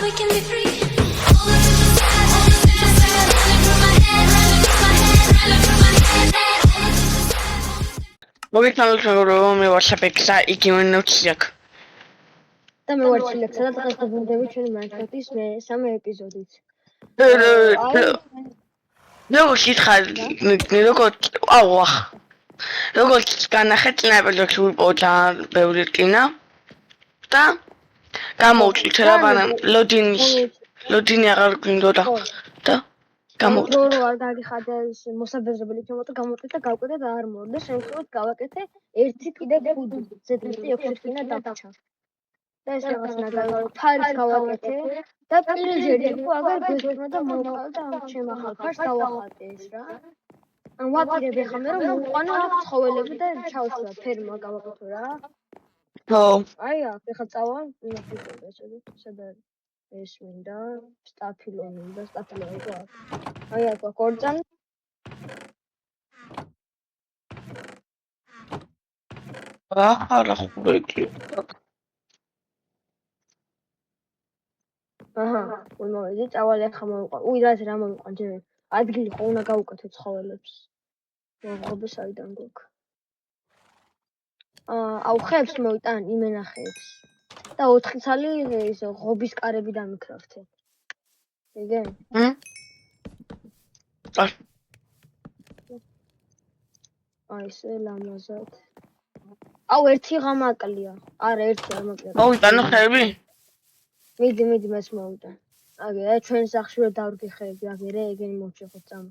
we can be free. All the future's sad, all the future's sad. Running through my head, running through my head, running through my head. All the future's sad, all the future's მოგეცნობთ რომ მე ვარ საფექსა იგივე ნოტსი აქვს. და მე ვარ ჩილექსა და დღეს დაბრუნდები ჩვენი Minecraft-ის მესამე ეპიზოდით. როგორც ითხარი, როგორც განახეთ წინაპრებში ვიპოვო ძალიან ბევრი რკინა და გამოვჭით რა მაგრამ ლოდინი აღარ გვინდოდა და გამოვჭით. რო არ გაგიხადა ეს მოსაბეზრებელი ჩემოთო გამოვჭით და გავკეთე და არ მოვიდა შემთხვევით გავაკეთე ერთი კიდე 5 ზედმეტი 6 რკინა დაგჭა. და ეს რაღაცა ფარის გავაკეთე და პირჯერი იყო აგარ გესწრა და მოვყავ და ამ შემახალ ფარს დავახატე ეს რა. ან ვაპირებ ახლა მე რომ მოვყვანო აქ ცხოველები და ჩავშვა ფერმა გავაკეთო რა. ხო. აი აქ ახლა წავა სადა ეს მინდა სტაფილონი და სტაფილონი ყო. აი აქ კორწანი არა ხურეკი. აჰა, მოვედი, წავალი ახლა მოვიყვა. რაც რა მოვიყვა ჯერ ადგილი ხო უნდა გავუკეთო ცხოველებს. მოგობე საიდან გვაქვს. აუ ხებს მოვიტან იმენა ხებს. და 4 ცალი ის ღობის კარები დამიკრაფთე. იგე? აი ესე ლამაზად. აუ ერთი ღამაკლია. არა ერთი არ მოკლია. მოვიტანო ხები? მიდი მეს მოვიტან. აგე ჩვენ სახში ვერ დავრგი ხეები, აგერე ეგენი მოვჭეხოთ წამ.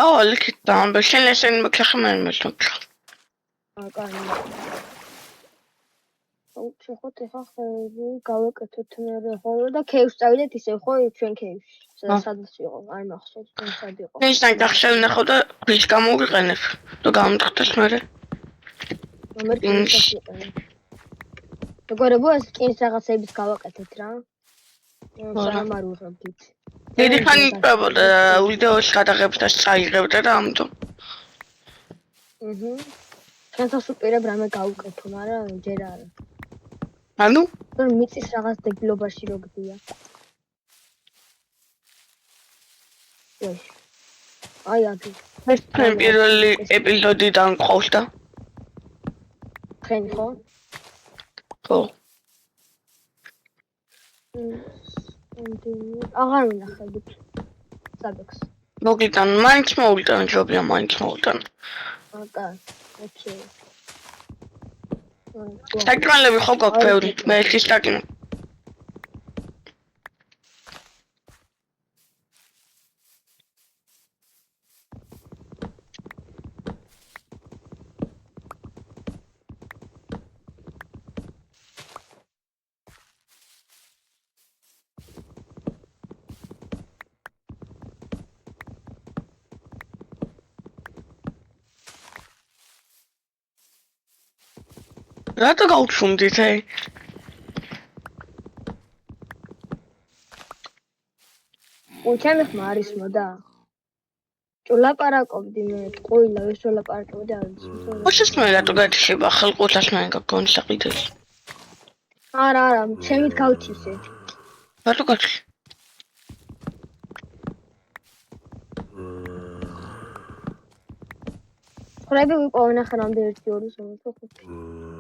აუ ლიქით და შენ ესენი მოხახმენ მოსო. კაი. აუ შეხოთ ახლა ხეები გავაკეთოთ მე ხოლმე და ქეივს წავიდეთ ისე ხო ჩვენ ქეივში. სადაც იყო, არ მახსოვს თუ სად იყო. ისთან გახსოვ ნახო და ვის გამოვიყენებ და გამოდხდეს მე. როგორებო ეს კინს რაღაცების გავაკეთეთ რა. სამ არ ვიღებდით. დიდი ხანი წავდა ვიდეოს გადაღებს და წაიღებდა და ამიტომ. ჩვენს უპირებ რამე გავუკეთო, მაგრამ ჯერ არა. ანუ? რომ მიწის რაღაც დეგილობაში რო გდია. აი აგი. ეს პირველი ეპიზოდიდან ყავს და. ხენ ხო? ხო. აღარ მინახებით. საბექს. მოგიტან, მაინც მოვიტან, ჯობია მაინც მოვიტან. კაი, ოკეი. სტაკნალები ხო გაქვს ბევრი, მე ეს სტაკნო. რატო გავჩუმდით ე? ჩემი ხმა არის მოდა. ჭოლაპარაკობდი მე, ყოილა ეს ჭოლაპარაკობდი არის. ოშეს მე რატო გაჩება ხალხულას მე გაგონი საყიდელი. არა, ჩემით გავჩისე. რატო გაჩი? ხრები ვიყო ნახე რამდენი 1 2 3 4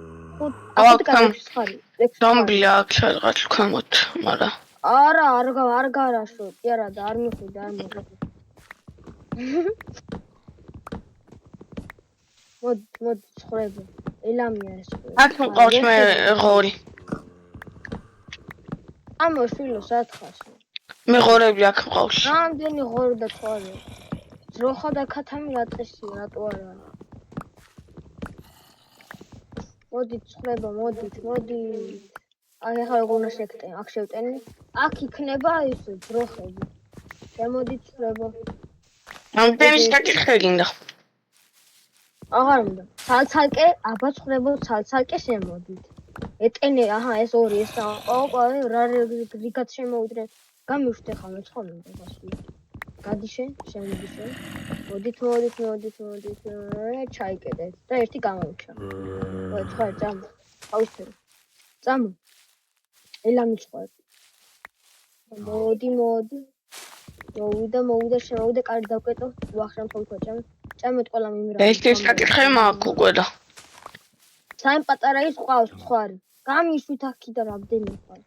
დამბია აქ რაღაც ქვემოთ, მაგრამ არა, არ გარაშო, კი არა და არ მიხვიდა, არ მოხდა. მოდ ხრები. ელამია ეს. აქ მყავს მე ღორი. ამოშვილო სათხას. მე ღორები აქ მყავს. რამდენი ღორი და თვარე. ძროხა და ქათამი რატესი, რატო არა? მოდით ხრება, მოდით. აი ახლა როგორ უნდა შეგტენ, აქ შევტენი. აქ იქნება ის ძროხები. შემოდით ხრება. რამდენი სტაკიხე გინდა? აღარ უნდა. ცალცალკე, აბა ხრებო, ცალცალკე შემოდით. ეტენე, აჰა, ეს ორი, ეს რა რიგად შემოვიდნენ. გამივხვდი ხა მე ცხოვრობ გასული. გადი შენ, შემოდი შენ. მოდით. ჩაიკეტეთ და ერთი გამოვიჩა. ხო, ხარ წამო. აუშტე. წამო. ელა მიწყვალ. მოდი. მოვიდა, შემოვიდა, კარგი დავკეტო. ვახშამ თოლქოჭამ. ჭამეთ ყველა მიმრა. ეს საკითხი მაქვს უკვე და. საიმ პატარა ის ყავს ხვარი. გამიშვით აქიდან რამდენი ხარ?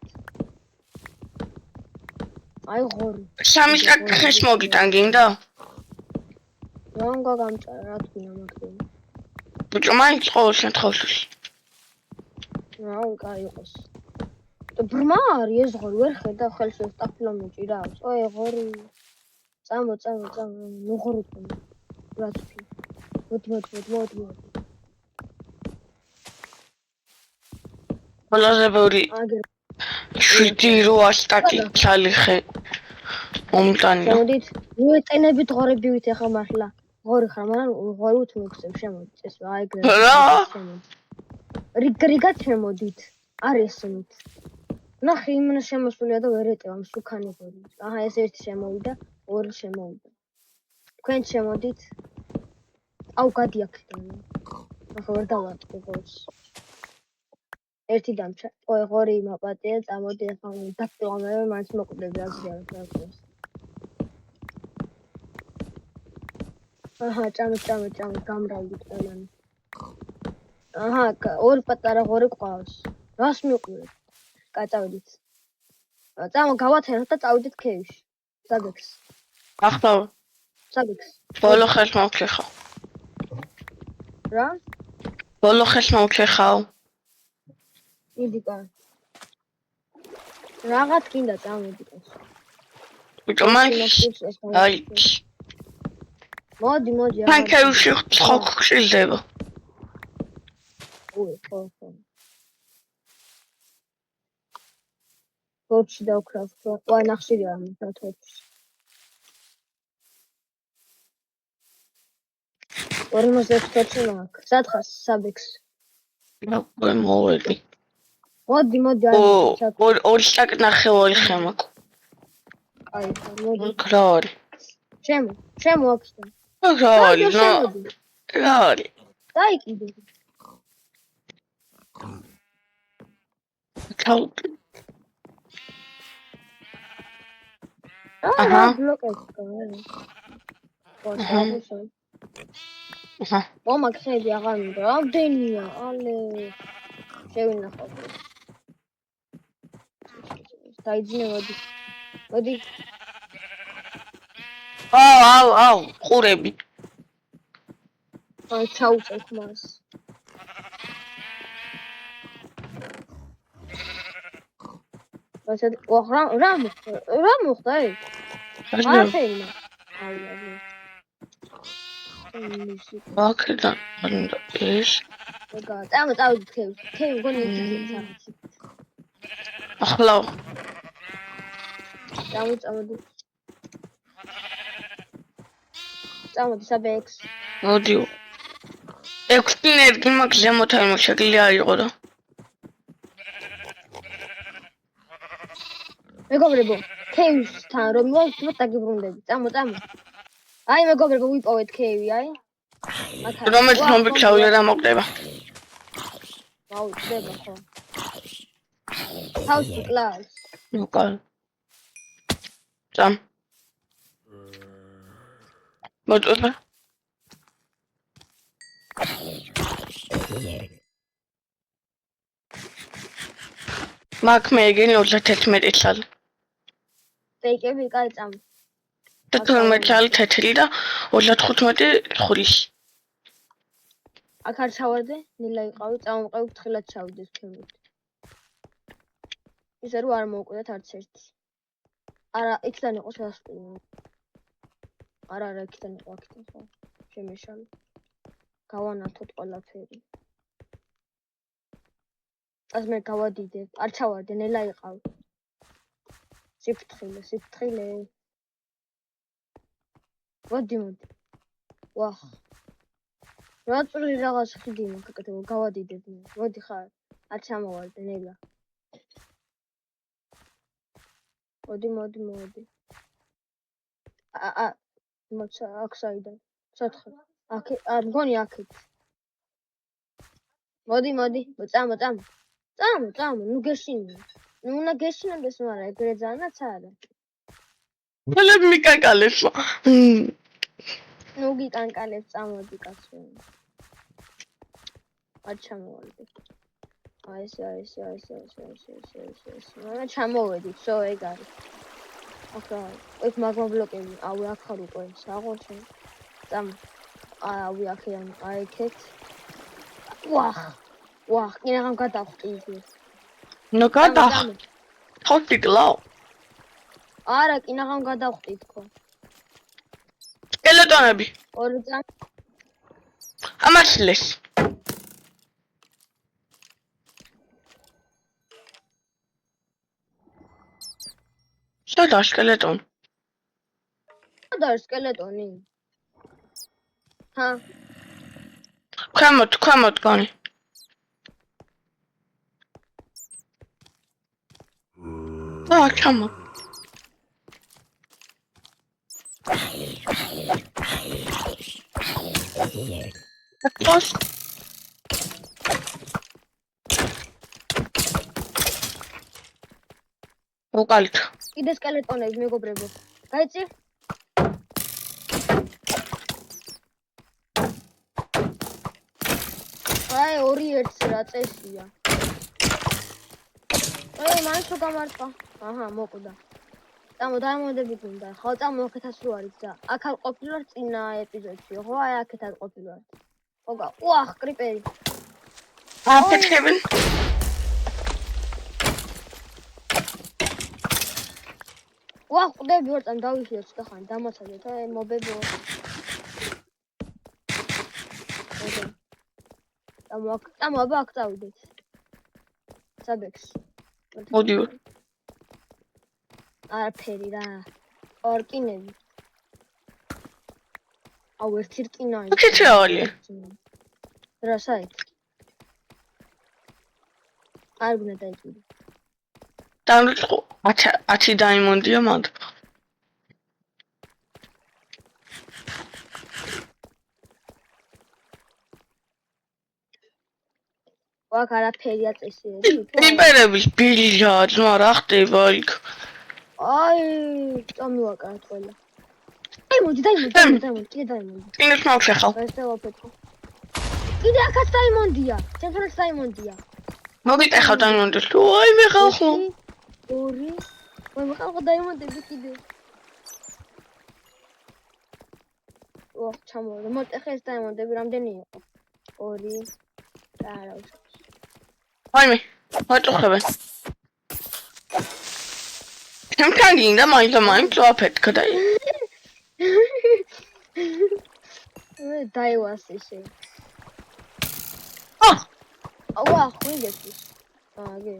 აი ღორი. სამი საკითხის მოგიტან გინდა? რანგა გამჭარა რა თქმა უნდა. ბიჭო მაინც ყოველ შემთხვევაში. რაი კაი იყოს. ბრმა არის ეს ღორი ვერ ხედა ხელში სტაფლო მიჭირავს. ой ღორი. წამო. ნუღრუტ. რა თქმა. მოდი. ყველაზე ბევრი აგერ 7-8 საკითხი ხე. მომტანია. შემოდით. მოეტენებით ღორებივით ახლა მართლა. ღორი ხარ, მაგრამ ღორი უთმოქცევ შემოდით ეს აი ეგრე. რა? რიგად შემოდით. არ ესმით. ნახე იმენა შემოსულია და ვერ ეტევა მსუქანი ღორი. აჰა ეს ერთი შემოვიდა, ორი შემოვიდა. თქვენ შემოდით. აუ გადი აქედან. ახლა ვერ დავარტყი ღორს. ერთი დამჭა. ой ღორი მაპატია, წამოდი ახლა დაგწვამე, მაინც მოკვდები აგზავნა. აჰა ჭამე, გამრავლდით ყველანი. აჰა ორი პატარა ღორი ყავს. რას მიყვირეთ? კაწავდით. წამო გავათენოთ და წავიდეთ ქეივში. საბექს. ახლა საბექს. ბოლო ხელს მოვქეხავ. რა? ბოლო ხელს მოვქეხავ. იდი კა. რაღაც გინდა წამოდი კაც. ბიჭო მაინც აი მოდი. ფანქეუში ხოხ ხილდება. ой, ხო. თორჩი დავკრავ. ой, ნახშირი არ მითხრა თორჩი. 46 თორჩი მაქვს. სათხარ საბექს. რა მოვედი. მოდი, ორი საკნახევარი ხე მაქვს. აი, მოდი. კრორი. შემო აქედან. კრორი, კრორი. დაიკიდე. აჰა. ბლოკებს გავე. აჰა. მომაქსები აღარ მინდა. რამდენია? ალე. შევინახავ. დაიძინე მოდი. აუ, ყურები. აი ჩაუწევ მას. ვასად, რა მოხდა ეს? ახლა. აქედან უნდა ეს. წავიდეთ ქეივში გონი იქით. ახლა წამოდი საბექს. მოდიო. 6 ენერგი მაქვს ზემოთ არ მოშეგლია იყო და. მეგობრებო, ქეივსთან რომ მოვხდეთ დაგიბრუნდები. წამო. აი მეგობრებო, ვიპოვეთ ქეივი, აი. რომელიც მომბიჩაული რა მოხდება. აუ, ხდება ხო. თავში კლავს. ნუკალ. წამ. მოწოთა. მაგ მე ეგენი 31 წელი. ფეიკები კაი წამ. 12 წელი თეთრი და 35 ხურის. აქ არ ჩავარდე, ნილა იყავი, წამომყევი ფრთხილად ჩავიდეს ქემით. ისე რომ არ მოვკვდეთ არც ერთი. არა, იქიდან იყო შესასვლელი. არა, იქიდან იყო აქიდან ხო. შემეშალე. გავანათოთ ყველაფერი. ას მე გავადიდებ, არ ჩავარდე, ნელა იყავი. სიფრთხილე. მოდი. ვახ. რა წრი რაღაც ხიდი მოკეთებო, გავადიდებ. მოდი ხარ. არ ჩამოვარდე, ნელა. მოდი. მოცა აქ საიდან? სათხარ. აქ მგონი აქეთ. მოდი. წამო. ნუ გეშინია. ნუ უნდა გეშინოდეს, მაგრამ ეგრე ძალიანაც არა. მალე მიკაკალებს. ნუ გიკანკალებს წამოდი კაცო. არ ჩამოვარდი. აი ესე. მაგრამ ჩამოვედი, всё ეგ არის. ახლა ეს მაგმა ბლოკები, აუ აქ ხარ უკვე, საღოჩე. წამ აუ აქედან აიქეთ. ვახ, კინაღამ გადავხტი იგი. ნუ გადახ. ხოთი გლაო. არა, კინაღამ გადავხტი თქო. სკელეტონები. ორი წამ ამაშლეს. სადა სკელეტონ? და სკელეტონი. ჰა, ქვემოთ გონი. ჩამო. აკოს. უკალით. კიდე სკელეტონები მეგობრებო. გაიცი? აი, 2-1 რა წესია. მაინც რო გამარტყა. აჰა, მოკვდა. დაიმონდები გინდა. ხო, მოკეთას რო არის და აქ არ ყოფილვარ წინა ეპიზოდში, ხო? აი, აქეთ არ ყოფილვარ. ხოგა, უახ, კრიპერი. აფეთქებენ. უახ, ყდები ვარ წამ დავიხიო ცოტა ხანი, დამაცადეთ, აი, მობებო. აბა აქ წავიდეთ. საბექს. მოდი. არაფერი რა. ორკინები. აუ ერთი რკინა ის. ქეჩეული. რა საით? არ გნა დაიწყო. დამრწყო 10 დაიმონდია მანდ. ვაკ არაფერია წესიერი. კრიპერების ბილიჯად, რა ხდება იქ? აი, წამოვაკარეთ ყველა. დაიმონდი, კიდე დაიმონდი. წინეს მოვშეხავ. ესე ვაფეთქო. კიდე აქაც დაიმონდია. ჩემს დაიმონდია. მოგიტეხავ დაიმონდეს. აი მე ხალხო. 2. ვაი, მე ხალხო დაიმონდები კიდე. ოხ, ჩამოვიდა. მოტეხე ეს დაიმონდები რამდენი იყო? 2. და არა უშ. აი მე ვაწუხებენ. ჩემთან გინდა მაინც ვაფეთქა და მე დაივას ისე. აუა, ხუილეთი. აგი.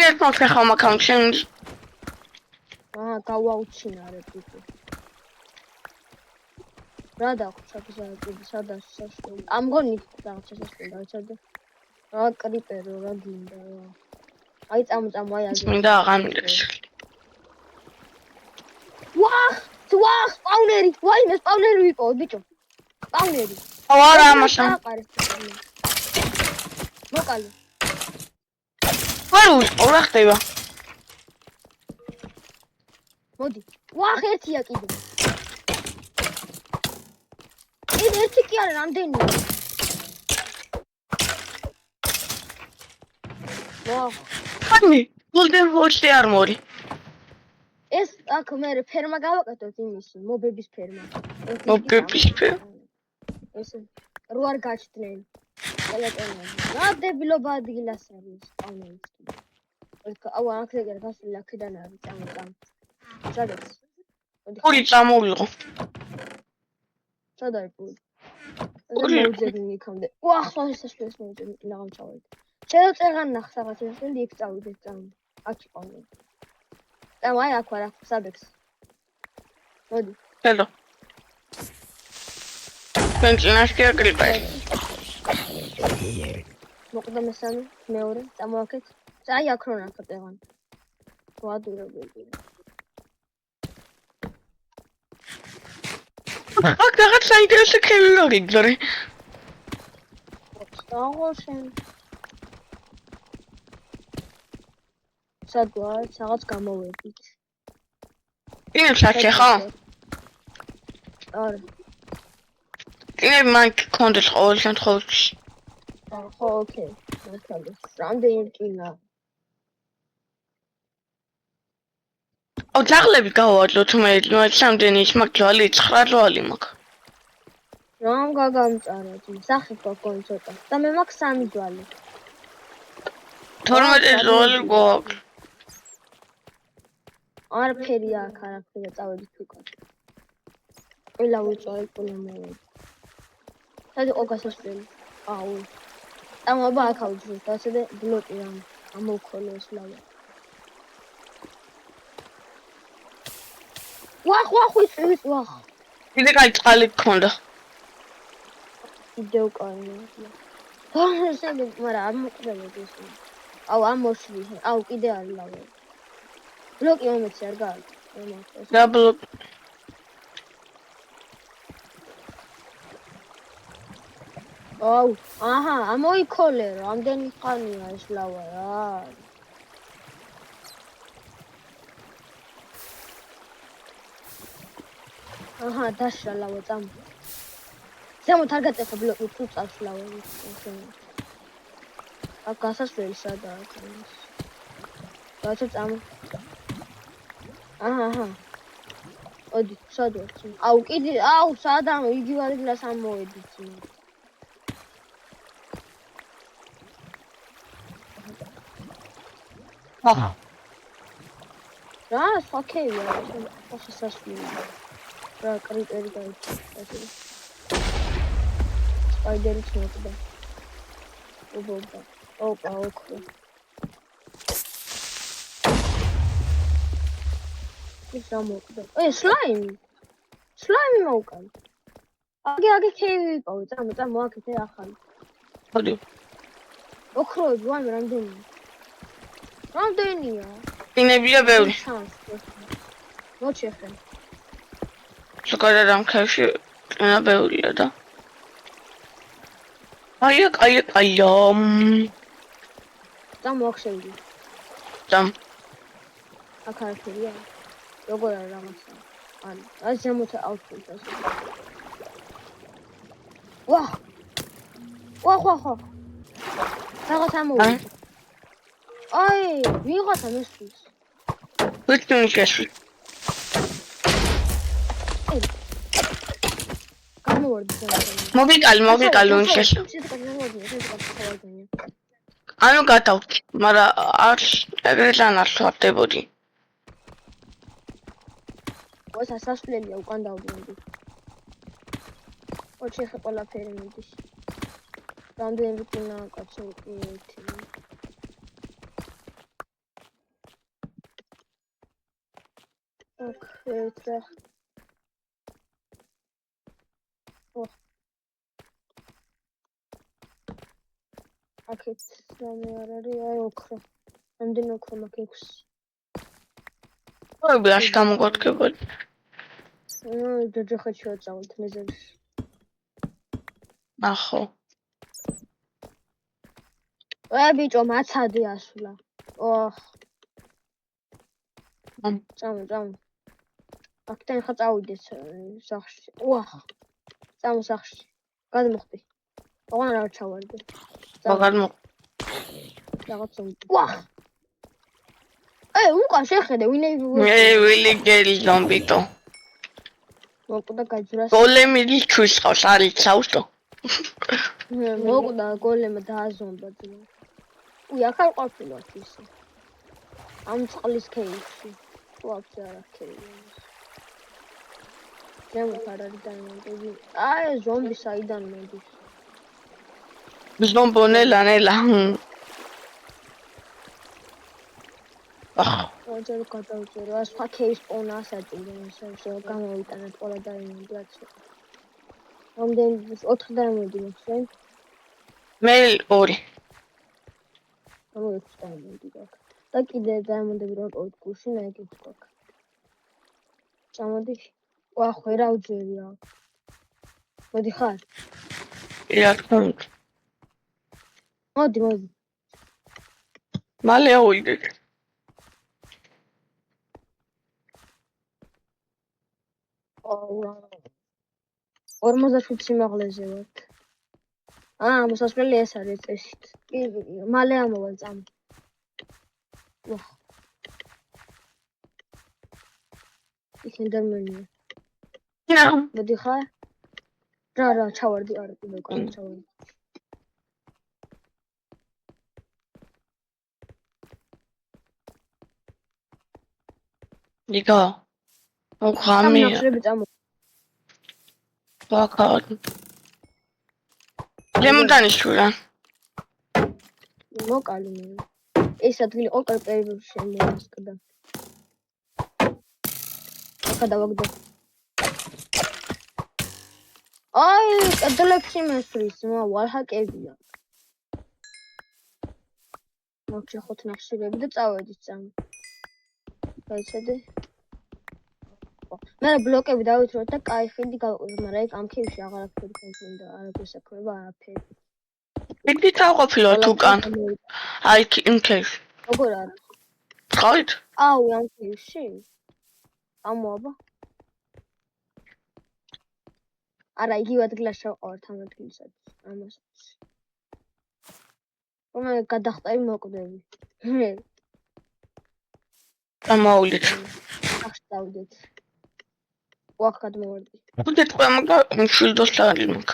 ეს მოვშეხავ მაქანჩენ. გავაუჩინარებ ისე. რა დახვჭაკი სადაშ. ამგონი დახვჭაკი დავჭადე. რა კრიპერო რა გინდა რა. აი წამოწამო აი აგე. მინდა აღამილებს. ვახ, სპაუნერი. ვაიმე სპაუნერი ვიპოვე ბიჭო. სპაუნერი. არა ამაშა. მოკალე. რა ხდება? მოდი. ვახ ერთია კიდე. კიდე ერთი კი არა რამდენია? ვახ. ხანი, golden horse armor-ი. ეს აქ მე ფერმა გავაკეთოთ იმისი, მობების ფერმა. მობების ფერმა. ეს რო არ გაჩდნენ. ელეტონები. რა დებილობა ადგილას არის სპაუნერიც. აუ აქედან გასული აქედან არის წამო. სადაც? პური წამოვიღო. სადა პური? მოუძებინი იქამდე. ვახ, შესაძლოა მოუძებინი ლაღამ ჩავედი. შეიძლება წერღან ნახ რაღაც ისე იქ წავიდეთ წამო. აქ იყავდა. წამო აი აქ ვარ, საბექს. მოდი. ჰელო. პენჩინაშკი აკრიპე. მოკვდა მესამე, მეორე, წამოაქეთ. აი აქ რო ნახოთ წერღან. ვადურები. აქ რაღაც საინტერესო ქელორი გზარი. აღოშენ. სად ვარ? რაღაც გამოვედით. ინებ საჩე ხო? არა. ინებ მან კონდეს ყოველ შემთხვევაში. ხო, ოკეი. მართალია. რამდენი რკინა? ძაღლები გავაძლოთ მე სამდენი ის მაგ ჯვალი 9 ჯვალი მაქვს. რამ გაგამწარა? სახე გქონი ცოტა. და მე მაქვს 3 ჯვალი. 12 ჯვალი გვაქვს. არაფერი აქ არაფერი წავედით უკან. ყველა ვიწვარი ყველა მოვედი. სად იყო გასასვლელი? აუ. ამობა აქ ავძრე, დასე და ბლოკი რამ ამოვქოლე ეს ლავა. ვახ, ვახ. კიდე კაი წყალი გქონდა. კიდევ კაი. ესენი, მაგრამ არ მოყრებოდი ეს. აუ, ამოშლი. აუ, კიდე არის ლავა. ბლოკი მომეცი არ გააკეთე. და ბლოკ აუ, აჰა, ამოიქოლე, რამდენი ხანია ეს ლავა რა. აჰა, დაშრა ლავა წამ. ზემოთ არ გაწეხა ბლოკი თუ წავს ლავა. აქ გასასვლელი სადაა? გაჩა წამ. აჰა. ოდი, სად ვარ? აუ, კიდე, აუ, სადაა? იგი ვარ გლას ამოვედით. აჰა. რა, ხაქეია, ხო სასასვლელი. რა, კრიტერი გაიწია. სპაიდერი ჩნდება. ოპა, ოქრო. ის ამოკვდა. სლაიმი მოვკან. აგე ქეივი ვიპოვე, წამო აქეთე ახალი. ხოდი. ოქროები ვაიმე რამდენია? ინებია ბევრი. მოჩეხე. შეკარა რამ ხევში ენა ბევრია და. აი. წამო აქ შევიდი. წამ. აქ არაფერია. როგორ არის რამაცა? აი ზემოთ აუწყოთ ასე. ვახ. რაღაც ამოვიდა. აი, ვიღაცა მისთვის. ვიტუნიკაში. გამოვარდი ზემოთ. მოვიკალი უნიკაში. ანუ გადავდი, მაგრამ არ ეგრეთან არ ვარდებოდი. ოცა სასვლელია უკან დავდივდი. ოჩეხე ყველაფერი მიდის. რამდენი რკინა კაცო ერთი. აქ ეტრა. აქეთ სამი არ არის, აი ოქრო. რამდენი ოქრო მაქვს 6. ორი გამოგოდგებოდი. ჯოჯოხეთში ვაწავთ მეზებს. ახო. ბიჭო, მაცადე ასვლა. ოხ. წამო. აქთან ხა წავიდეს სახში. ვახ. წამო სახში. გადმოხდი. ოღონდ არ ჩავარდე. მაგალმო. რაღაც ვახ. უკან შეხედე, ვილი გელი ზომბიტო. მოკვდა გაჯრას. გოლემი ლიჩვის ყავს, არის ჩავსტო. მოკვდა გოლემი დააზომბა ძმა. აქ არ ყოფილა ისე. ამ წყლის ქეიში. ვაფშე არ აქერია. ზემოთ არ არის დაიმონტები. აი ზომბი საიდან მოდის? ზომბონელა. ოჯერ გადავწერო, სხვა ქეის პონა ასაჭირე, ისე გამოვიტანეთ ყველა დაიმონტი აცი. რამდენი 4 დაიმონტი მოხსენ? მე 2. ანუ 6 დაიმონტი გაქვს. და კიდე დაიმონტები რა ყოველ კურსში ნაიგეთ გაქვს. წამოდი. ვახ, ვერა უძერია. მოდი ხარ? რა თქმა უნდა. მოდი. მალე ავიდეთ. 47 სიმაღლეზე ვართ. მოსასვლელი ეს არის წესით. მალე ამოვალ წამ. ვახ. იქიდან მენია. მოდი ხარ? რა, ჩავარდი, არა, კიდევ კაი ჩავარდი. იგა. ოღამია. ნახშები წამო. ვაკარ. ლემონტანიშვილა. მოკალი მე. ეს ადგილი იყო კრიპტოებში შემოასკდა. აკა დავაგდო. აი, კედლებში მესვრის, ვალჰაკებია. მოჩი ხოთ ნახშირები და წავედით წამო. გაიცადე. მე ბლოკები დავითროთ და კაი ხიდი გავყიდეთ, მაგრამ ეგ ამ ქივში აღარაფერი კონტროლდა, არაფერს აკრება, არაფერი. იგი თავყოფილო თუკან. აი, იმ ქეში. როგორ არა? ხავით? აუ, ამ ქივში? ამოაბა. არა, იგივე ადგილას შევყავართ ამ ადგილსაც, ამასაც. მე გადახტები მოკვდები. ამოვლით. აღშტავდით. ვახ გადმოვარდი. ხუთი თქვა მაგა შილდოსარი მაგ.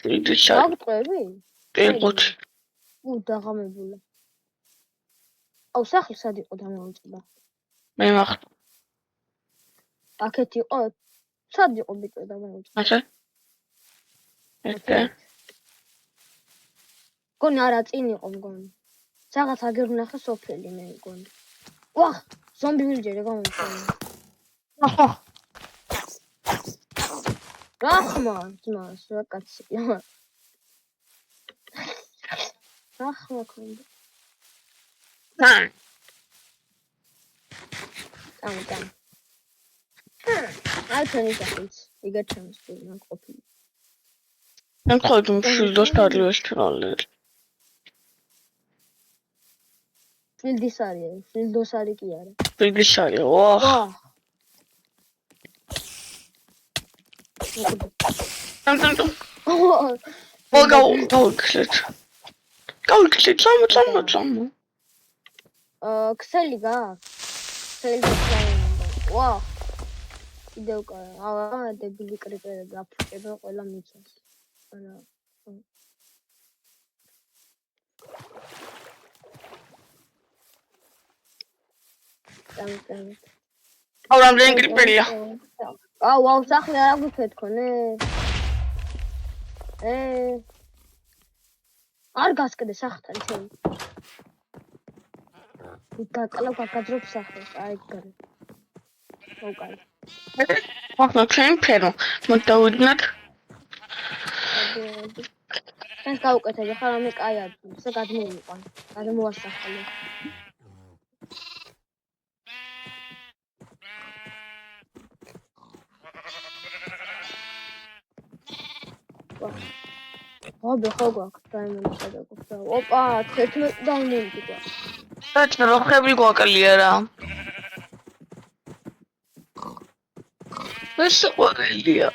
შილდოსარი. აღტყვევი? პერგოჩი. დაღამებულა. აუ, სახლი სად იყო დამოუწდა? მე მახტ. აქეთ იყო? სად იყო ბიტო დამოუწდა? ასე? ეხა. გონი არა წინ იყო მგონი. რაღაც აგერ ვნახე სოფელი მე მგონი. ვახ, ზომბი ვილჯერი გამომწონი. აჰა. რახმა, ძმას, რა კაცია. რახმა კონდა. ამ. აი ჩვენი სახელიც, იგივე ჩემს პირნა ყოფილი. ამ ხოდუმ შილდოსარი ვესტრალერ. შილდოსარი კი არა. შილდოსარი, ვახ. ამიტომ გავიქცეთ. წამო. ქსელი გაქვს? ქსელი გაქვს. ვახ. კიდევ კაი. დებილი კრიპერები აფუჭებენ ყველა მიწას. არა. წამო. აუ, რამდენი კრიპერია? აუ, სახლი არ აგვიფეთ ქონე. არ გასკდე სახთან ჩემ. გაკალავ გაგაძრობ სახლს, აი გარე. მოკალი. ახლა ჩემ ფერო. მოდავიდნათ. ეს გავუკეთებ, ხარ ამე კაი ადგილი, ესე გადმოვიყვან. გადმოვასახლე. აბა ხო გვაქვს დაიმონდა გადაგოხდა. ოპა, 11 დაუნლოდი გვაქვს. საჭირო ხები გვაკლია რა. ეს ყურელია.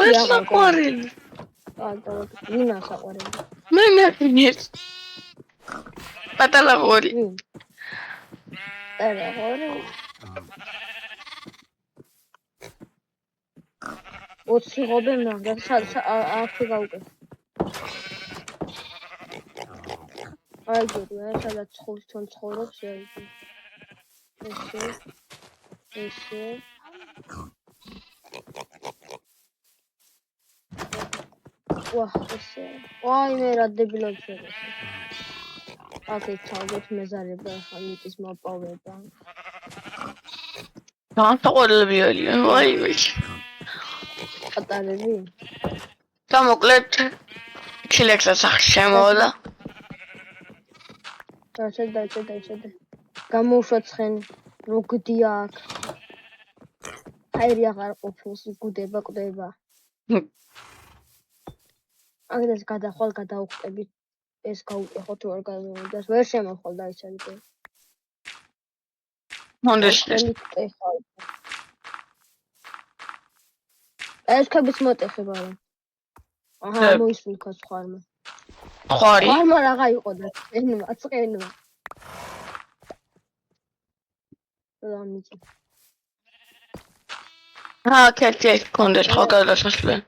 ეს საყვარელი. მინა საყვარელი. მე ნახინეს. პატალა ღორი. არა, ღორი. 20 ღობე მაგრამ აქ გავუკეთე. აი გორია, სადაც ხურჩონ ცხოვრობს ერთი. ესე. ვახ, ესე. აი მე რა დებილად შეგეს. აქეთ ჩავდეთ მეზარება, ხა მიწის მოპოვება. განსაყვარლები არიან, ვაიმე. პატარები? გამოკლეთ ჩილექსა სახში შემოვიდა. დაჭედე. გამოუშვა ცხენი. როგდია აქ. აირი აღარ ყოფნის, იგუდება, კვდება. აგდეს გადახვალ გადაუხტებით. ეს გავუყეხოთ თუ არ გამოვიდეს. ვერ შემოხვალ დაიცადე. მონდეს. ელიტე ხარ. ეს ქების მოტეხი ბარა. აჰა, მოისმინქა სხვარმა. ხვარი. ხარმა რაღა იყო და წყენმა. რამიჭი. კეთე კონდეს ხო გადასასვლელი.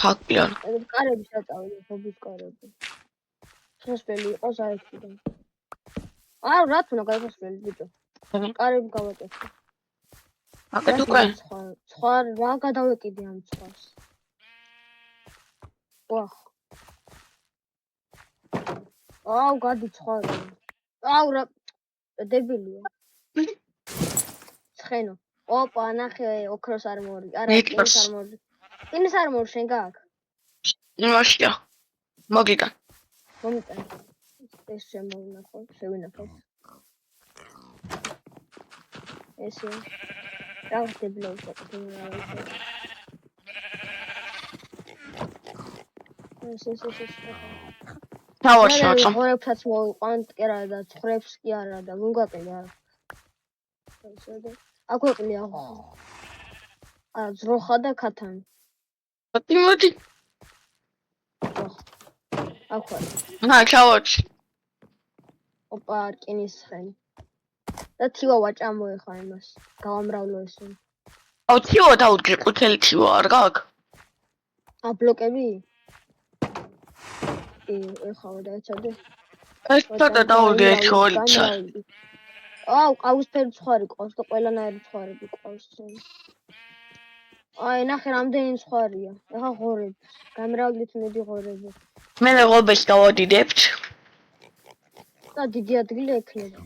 ხაკიან. კარები საწავი, ფობის კარები. შესვლელი იყო საერთოდ. რა თქმა უნდა გადასვლელი ბიჭო. კარები გავაკეთე. აკეთე უკვე. სხვა რა გადავეკიდე ამ სხვას. ვახ. გადი სხვა. რა დებილია. ცხენო. ოპა, ნახე ოქროს არმორი. არა, ის არმორი. იმის არმორი შენ გაქვს? იმაშია. მოგიტან. მომიტან. ეს შემოვნახო, შევინახოთ. ესე. დავხდებია უკვე რა ვიცი. ეს. თავაშოჩო. ხორებსაც მოვიყვანთ, კი არა და ცხვრებს კი არა და ვინგვაკლი არა. აკვეყლია. ზროხა და ქათანი. მოდი. აქვე. ჩავოჩი. ოპა, რკინის ცხენი. და თივა ვაჭამო ეხა იმას. გავამრავლო ესე. თივა დაუდგე ყუთელი თივა არ გაქვს? ბლოკები? ეხა დაეცადე. ეს ცოტა დაუდგე ჩოლიცა. ყავისფერი ცხარი ყავს და ყველანაირი ცხარები ყავს. ნახე რამდენი ცხარია. ეხა ღორები. გამრავლით მოდი ღორები. მე ღობეს გავადიდებთ. და დიდი ადგილი ექნება.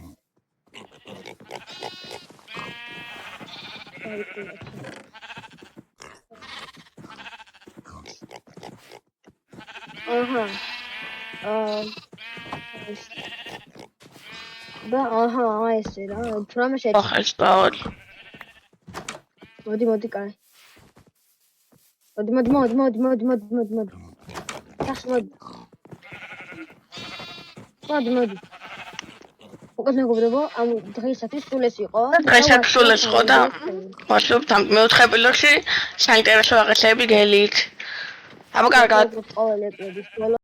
აჰა. და აჰა, ესე რა. თრამე შეჭი. ეს დავარ. მოდი კაი. მოდი. თას მოდი. უკეთ მეგობრებო, ამ დღეისათვის სულ ეს იყო. დღესაც სულ ეს იყო და ვაშობთ ამ მეოთხე ეპიზოდში საინტერესო რაღაცები გელით. აბა კარგად. ყოველ ეპიზოდის